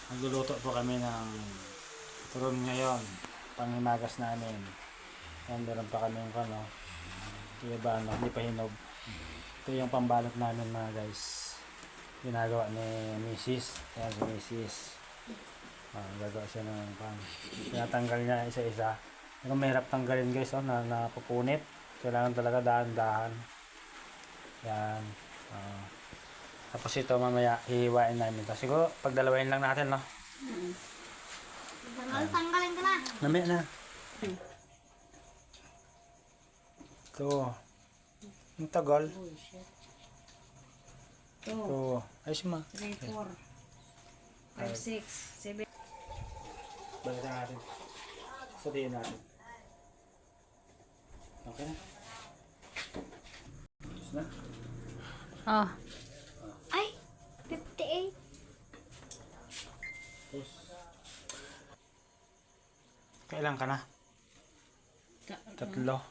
Nagluluto po kami ng turon ngayon, panghimagas namin. Ayan, meron pa kami yung hindi pa hinog. Ito yung pambalot namin mga guys. Ginagawa ni Mrs. Ayan si Mrs. Gagawa siya ng tinatanggal niya isa-isa. Pero mahirap tanggalin guys, na napupunit. Kailangan talaga dahan-dahan. Yan. Tapos ito mamaya hihiwain namin ito. Siguro pagdalawain lang natin, no? Tanggalin ka na. Mamaya na. Ito. Ang tagal. Ito. Ayos mo. 3, 4, 5, 6, 7. Balikan natin. Sabihin natin. Okay na. Ayos na. Oh. Ay, 58. Tapos. Kailan ka na? Tatlo.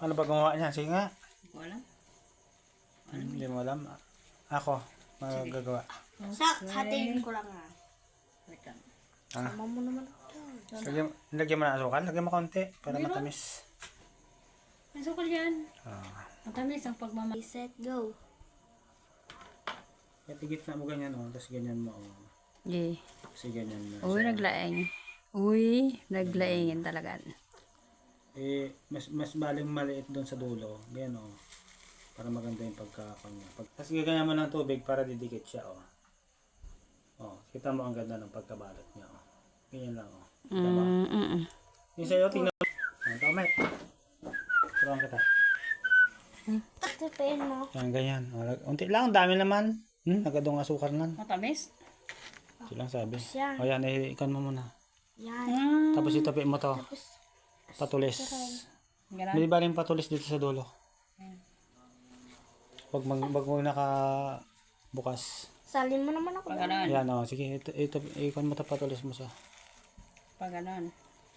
Paano ba gumawa niya? Sige nga. Wala. Hindi mo alam. Ako, magagawa. Hatiin ko lang nga. Sama mo naman ito. Lagyan mo na asukal. Lagyan mo konti para matamis. Masukal yan. Matamis ang pagmamahal. Set, go. Tigit na mo ganyan, tapos ganyan mo. Yeah. Kasi ganyan mo. Uy, naglaing. Uy, naglaingin talaga. Mas baling maliit doon sa dulo. Ganyan, para maganda yung pagkakanya. Tapos gaganyan mo ng tubig para didikit siya, kita mo ang ganda ng pagkabalot niya, Ganyan lang, Kita mo? Yung sa'yo, tingnan mo. Tomet. Turuan kita. Tipain mo. Yan, ganyan. Unti lang, dami naman. Nagadong asukar nan. Matamis? Ito lang sabi. Siya. O yan, ikan mo muna. Yan. Tapos itapin mo to. Patulis. May baling patulis dito sa dulo. Wag mo nakabukas. Salin mo naman ako. Pag ganon. Yan, sige. Ito, ikan mo to, patulis mo siya. Pag ganon.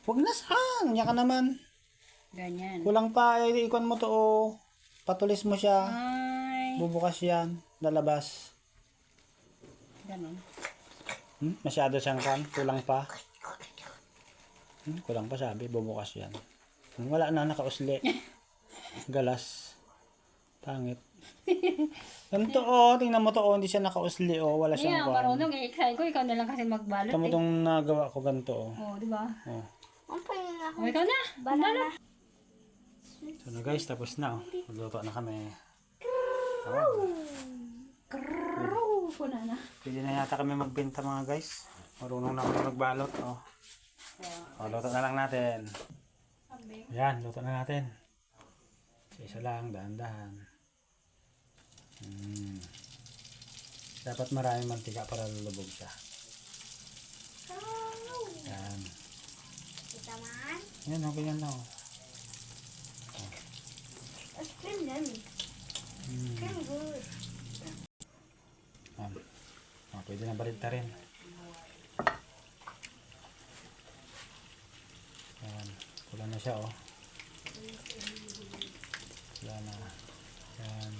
Huwag na saan. Yan ka naman. Ganyan. Kulang pa, ikan mo to, patulis mo siya. Ay. Bubukas yan. Lalabas. Ganon. Masyado siyang kulang pa. Kulang pa sabi, bubukas yan. Wala na, nakausli. Galas. Pangit. Ganito tingnan mo to hindi siya nakausli wala siyang Yeah, marunong i-excited ko, ikaw na lang kasi magbalot. Ito mo itong nagawa ko ganito Di ba? Ang pahin ako. Ikaw na. Banana. So na guys, tapos na magluto na kami. Pwede na yata kami magbenta mga guys. Marunong na kami magbalot. Luto na lang natin. Ayan, luto na natin. Isa lang, dahan-dahan. Dapat maraming mantika para lulubog siya. Ayan. Kita man. Ayan, ganyan lang. It's cream yan. Cream good. Pwede na baligta rin. Ayan, pula na siya pula na. Ayan.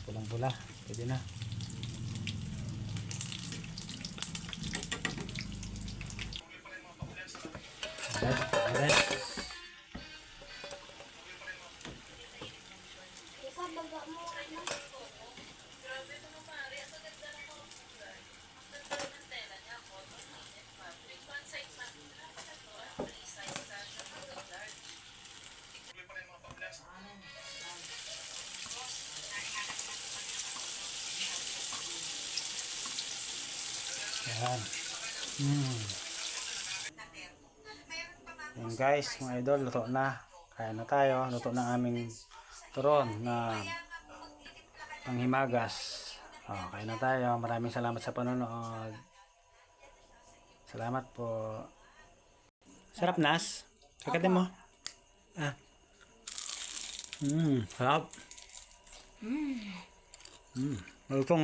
Pulang-pula. Pwede na. Alright. Ayan. Ayan guys, mga idol, luto na. Kaya na tayo. Luto na aming turon na panghimagas. Kaya na tayo. Maraming salamat sa panonood. Salamat po. Sarap, Nas. Kakatin mo. Sarap. Malutong,